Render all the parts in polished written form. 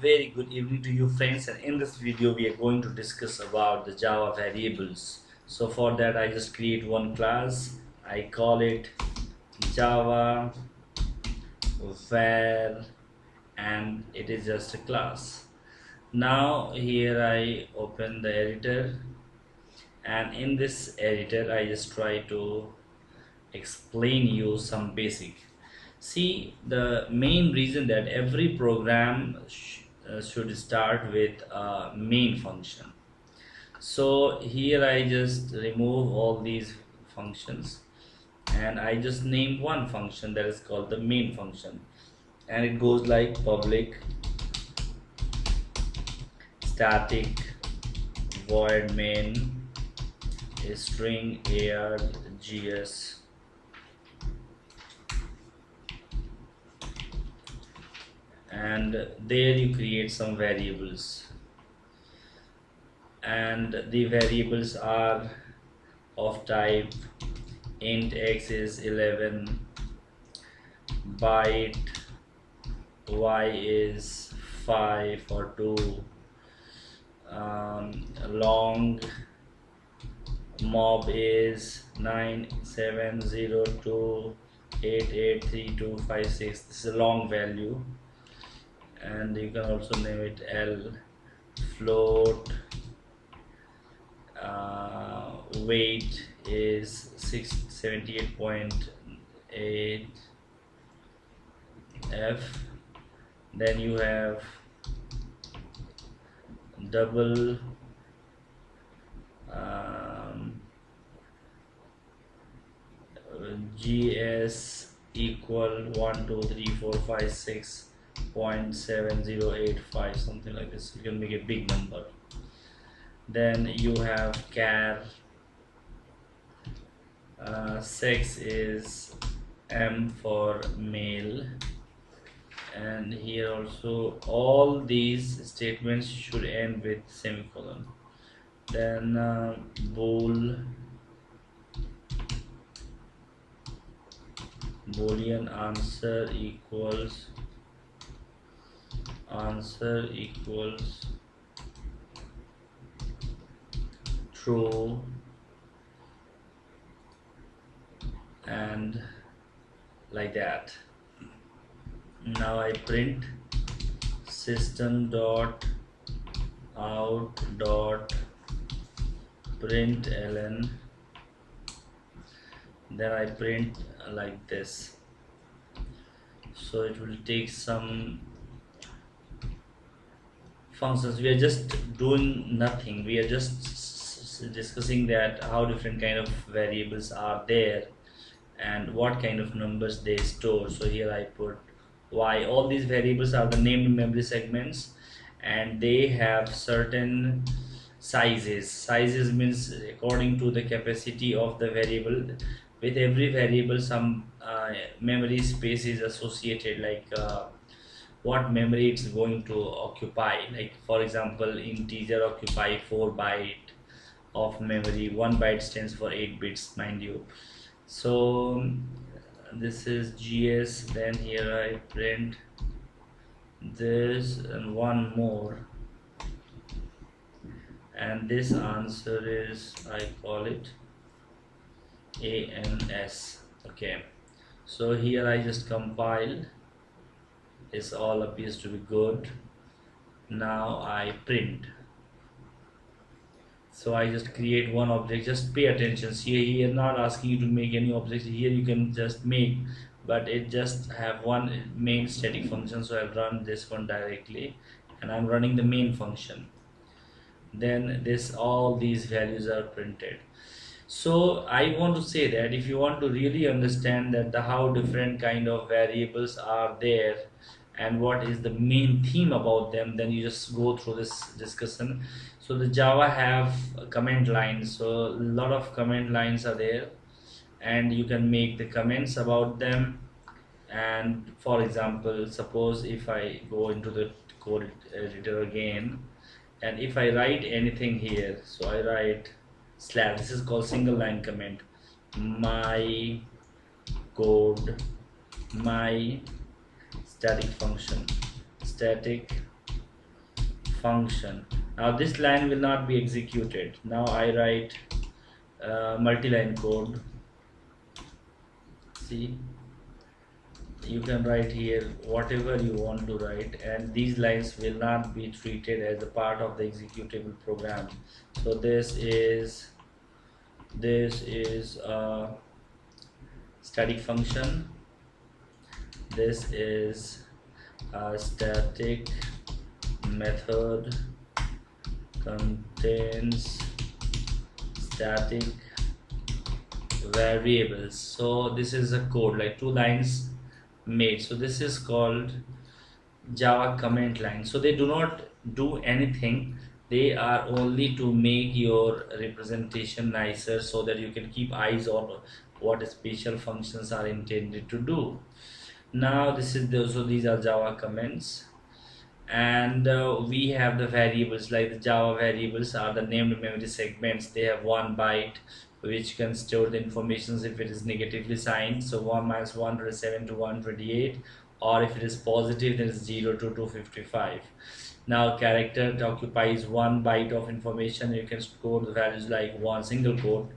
Very good evening to you friends, and in this video we are going to discuss about the Java variables. So for that I just create one class. I call it Java var, and it is just a class. Now here I open the editor, and in this editor I just try to explain you some basic. See, the main reason that every program should start with a main function. So here I just remove all these functions, and I just name one function that is called the main function, and it goes like public static void main string args, and there you create some variables, and the variables are of type int x is 11, byte y is 5 or 2, long mob is 9702883256. This is a long value, and you can also name it L. Float weight is 678.8 F. Then you have double GS equal 12345 6.7085, something like this. You can make a big number. Then you have char sex is M for male, and here also all these statements should end with semicolon. Then boolean answer equals true, and like that. Now I print system dot out dot println, then I print like this. So it will take some functions. We are just doing nothing, we are just discussing that how different kind of variables are there and what kind of numbers they store. So here I put y. All these variables are the named memory segments, and they have certain sizes means according to the capacity of the variable. With every variable some memory space is associated, like what memory it's going to occupy. Like for example, integer occupy 4 byte of memory. 1 byte stands for 8 bits, mind you. So this is gs. Then here I print this and one more, and this answer is, I call it ans. Okay, so here I just compile. This all appears to be good. Now I print. So I just create one object. Just pay attention. See, here not asking you to make any objects. Here you can just make, but it just have one main static function. So I'll run this one directly, and I'm running the main function. Then this, all these values are printed. So I want to say that if you want to really understand that how different kind of variables are there and what is the main theme about them, then you just go through this discussion. So the Java have comment lines, so a lot of comment lines are there, and you can make the comments about them. And for example, suppose if I go into the code editor again, and if I write anything here, so I write slash, this is called single line comment, my code, my static function, static function. Now this line will not be executed. Now I write multi-line code. See, you can write here whatever you want to write, and these lines will not be treated as a part of the executable program. So this is a static function. This is a static method contains static variables. So this is a code like 2 lines made. So this is called Java comment line. So they do not do anything, they are only to make your representation nicer so that you can keep eyes on what special functions are intended to do. Now this is so these are Java comments, and we have the variables. Like the Java variables are the named memory segments. They have 1 byte which can store the information if it is negatively signed, so 1 minus 127 to 128, or if it is positive then it's 0 to 255. Now character occupies 1 byte of information. You can store the values like one single quote,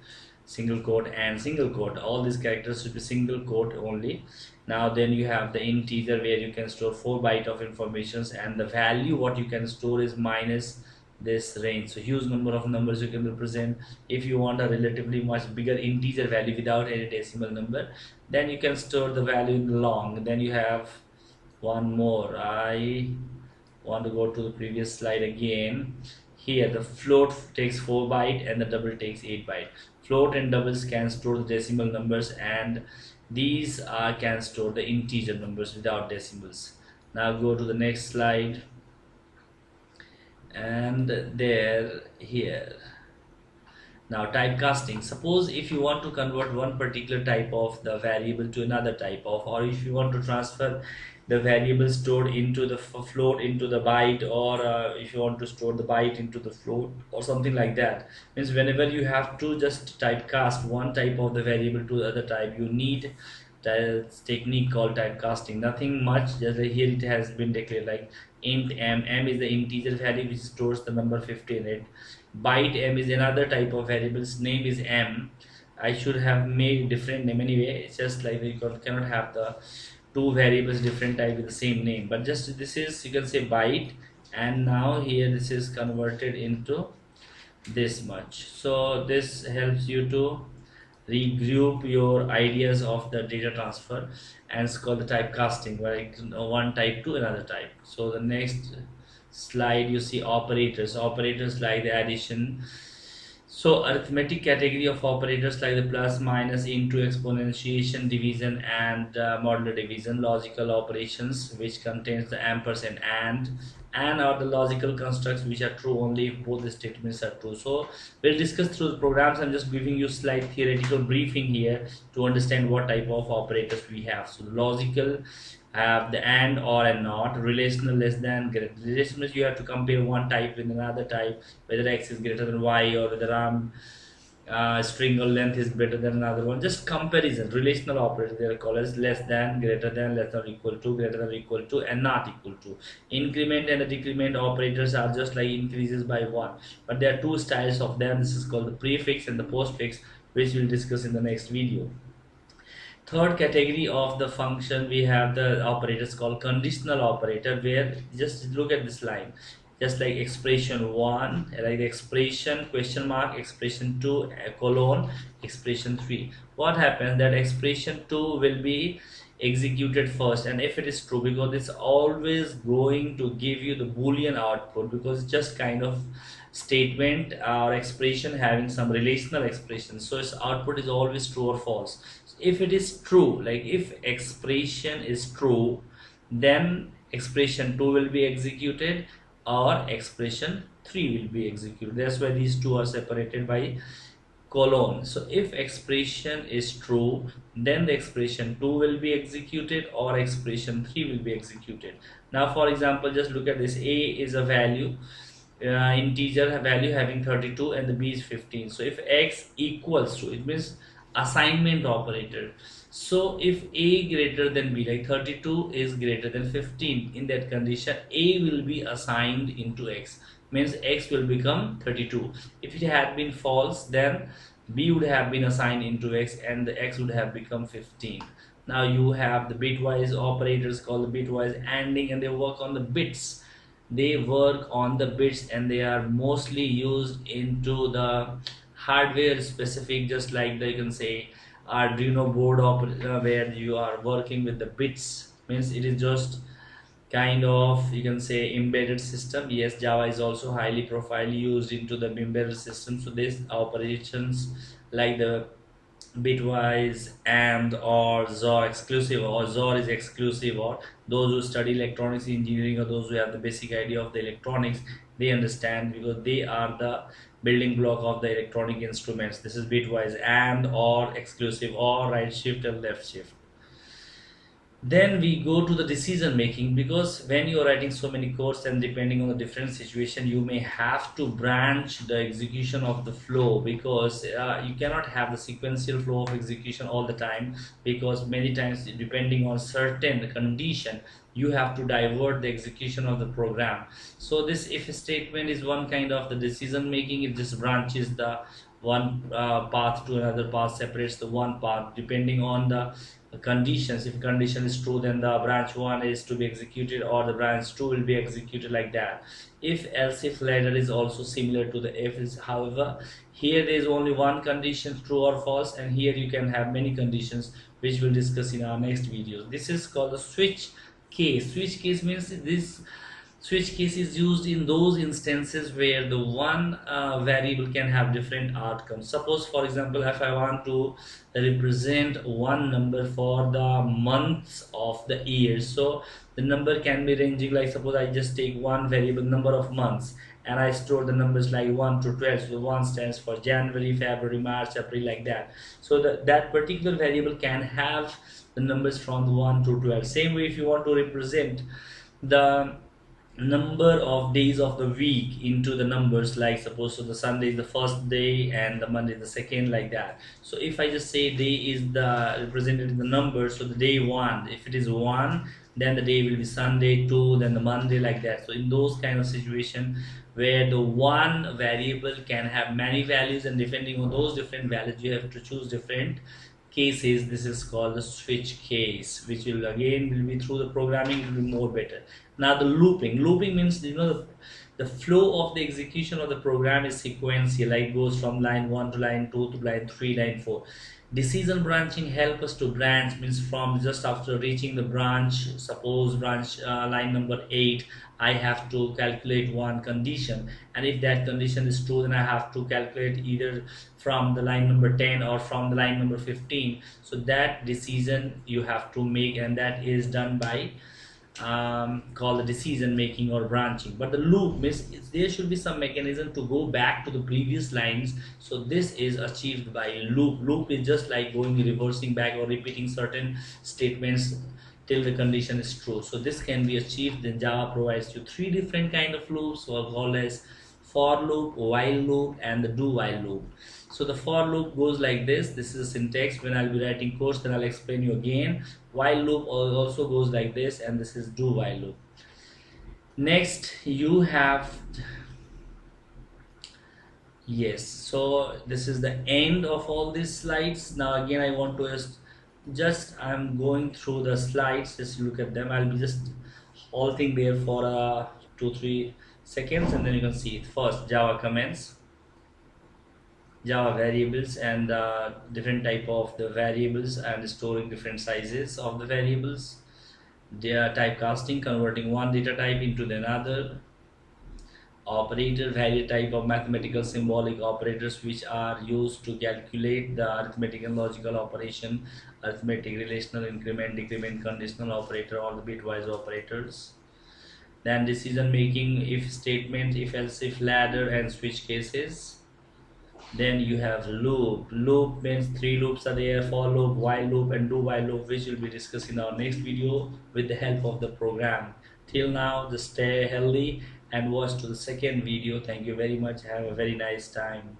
and single quote. All these characters should be single quote only. Now then you have the integer where you can store 4 byte of information, and the value what you can store is minus this range. So huge number of numbers you can represent. If you want a relatively much bigger integer value without any decimal number, then you can store the value in long. Then you have one more. I want to go to the previous slide again. Here the float takes 4 byte and the double takes 8 byte. Float and doubles can store the decimal numbers, and these can store the integer numbers without decimals. Now go to the next slide, and here. Now typecasting. Suppose if you want to convert one particular type of the variable to another type of, or if you want to transfer the variable stored into the float into the byte, or if you want to store the byte into the float or something like that, means whenever you have to just typecast one type of the variable to the other type, you need the technique called typecasting. Nothing much, just like here it has been declared like int m is the integer value which stores the number 50 in it. Byte m is another type of variable's name is m. I should have made different name anyway. It's just like you cannot have the two variables different type with the same name, but just this is, you can say byte, and now here this is converted into this much. So this helps you to regroup your ideas of the data transfer, and it's called the typecasting, like one type to another type. So the next slide you see operators like the addition. So arithmetic category of operators like the plus, minus, into, exponentiation, division, and modular division. Logical operations which contains the ampersand and are the logical constructs which are true only if both the statements are true. So we'll discuss through the programs. I'm just giving you slight theoretical briefing here to understand what type of operators we have. So logical have the and, or, and not. Relational, less than, greater. Relational means you have to compare one type with another type, whether x is greater than y, or whether string or length is greater than another one. Just comparison. Relational operators, they are called as less than, greater than, less than or equal to, greater than or equal to, and not equal to. Increment and the decrement operators are just like increases by 1, but there are two styles of them. This is called the prefix and the postfix, which we'll discuss in the next video. Third category of the function, we have the operators called conditional operator, where just look at this line, just like expression 1, like the expression question mark, expression 2 colon, expression 3. What happens that expression 2 will be executed first, and if it is true, because it's always going to give you the boolean output, because it's just kind of statement or expression having some relational expression, so its output is always true or false. If it is true, like if expression is true, then expression 2 will be executed or expression 3 will be executed. That's why these two are separated by colon. So if expression is true, then the expression 2 will be executed or expression 3 will be executed. Now for example, just look at this. A is a value, integer value having 32, and the b is 15. So if x equals to, it means assignment operator. So if a greater than b, like 32 is greater than 15, in that condition a will be assigned into x, means x will become 32. If it had been false, then b would have been assigned into x and the x would have become 15. Now you have the bitwise operators called the bitwise ANDing, and they work on the bits. They work on the bits and they are mostly used into the hardware specific, just like you can say Arduino board where you are working with the bits, means it is just kind of, you can say, embedded system. Yes, Java is also highly profile used into the embedded system. So these operations like the bitwise and or XOR exclusive, or XOR is exclusive, or those who study electronics engineering or those who have the basic idea of the electronics, they understand, because they are the building block of the electronic instruments. This is bitwise and or exclusive, or right shift and left shift. Then we go to the decision making, because when you are writing so many codes and depending on the different situation, you may have to branch the execution of the flow, because you cannot have the sequential flow of execution all the time, because many times depending on certain condition you have to divert the execution of the program. So this if statement is one kind of the decision making. It just branches the one path to another path, separates the one path depending on the conditions. If condition is true, then the branch 1 is to be executed, or the branch 2 will be executed, like that. If else if ladder is also similar to the if is. However, here there is only one condition, true or false, and here you can have many conditions, which we'll discuss in our next videos. This is called the switch case. Switch case means this switch case is used in those instances where the one variable can have different outcomes. Suppose, for example, if I want to represent one number for the months of the year, so the number can be ranging, like suppose I just take one variable, number of months, and I store the numbers like 1 to 12. So 1 stands for January, February, March, April, like that. So that particular variable can have the numbers from 1 to 12. Same way, if you want to represent the number of days of the week into the numbers, like suppose, so the Sunday is the first day and the Monday is the second, like that. So if I just say day is the represented in the number, so the day 1, if it is 1, then the day will be Sunday, 2, then the Monday, like that. So in those kind of situation where the one variable can have many values, and depending on those different values you have to choose different cases, this is called the switch case, which will again will be through the programming, it will be more better. Now the looping means, the flow of the execution of the program is sequential, like goes from line 1 to line 2 to line 3, line 4. Decision branching help us to branch, means from just after reaching the branch, suppose branch line number 8, I have to calculate one condition, and if that condition is true, then I have to calculate either from the line number 10 or from the line number 15. So that decision you have to make, and that is done by called the decision making or branching. But the loop means there should be some mechanism to go back to the previous lines, so this is achieved by loop is just like going reversing back or repeating certain statements till the condition is true. So this can be achieved. Then Java provides you 3 different kind of loops, or called as for loop, while loop, and the do while loop. So the for loop goes like this. This is a syntax. When I'll be writing course, then I'll explain you again. While loop also goes like this, and this is do while loop. Next you have, yes, so this is the end of all these slides. Now again I want to just I'm going through the slides, just look at them. I'll be just halting there for 2-3 seconds, and then you can see it. First, Java comments, Java variables, and different type of the variables, and storing different sizes of the variables. Their typecasting, converting one data type into another. Operator, various type of mathematical symbolic operators which are used to calculate the arithmetic and logical operation, arithmetic, relational, increment, decrement, conditional operator, all the bitwise operators. Then decision making, if statement, if else if ladder, and switch cases. Then you have loop means 3 loops are there: for loop, while loop, and do while loop, which will be discussed in our next video with the help of the program. Till now, just stay healthy and watch to the second video. Thank you very much. Have a very nice time.